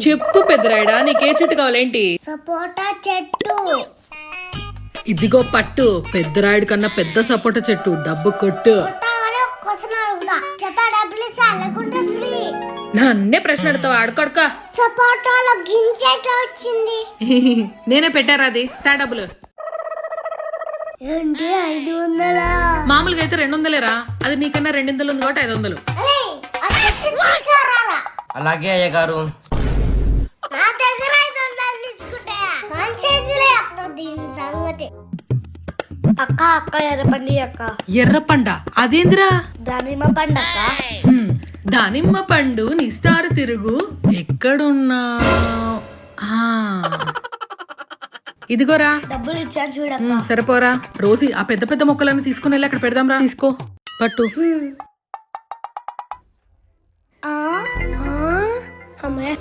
చెప్పు పెద్దరాయడా, నీకే చెట్టు కావాలేంటి? సపోటా చెట్టు. ఇదిగో పట్టు, పెద్దరాయుడు కన్నా పెద్ద సపోటా చెట్టు. డబ్బు కొట్టు. నన్నే ప్రశ్న అడుగుతావా? ఆడుకోడుక. సపోటాలో గింజ వచ్చింది. నేనే పెట్టారా అది. తా డబ్బులు. ఏంటి 500? మామూలుగా అయితే 200 అది నీకన్నా 200 ఉంది కాబట్టి 500. అలాగే అయ్య గారు. నా దగ్గర 500 తీసుకుంటా. సంగతి అక్క అక్క ఎర్రపండి అక్క. ఎర్రపండ అదేందిరా? దానిమ్మ పండు అక్క. దానిమ్మ పండు నిస్టారు తిరుగు ఎక్కడున్నా. ఇదిగోరా డబ్బులు ఇచ్చాను చూడక్క. సరిపోరా. రోజీ ఆ పెద్ద పెద్ద మొక్కలను తీసుకుని వెళ్ళి అక్కడ పెడదాం రా. తీసుకో పట్టు. అమ్మాయి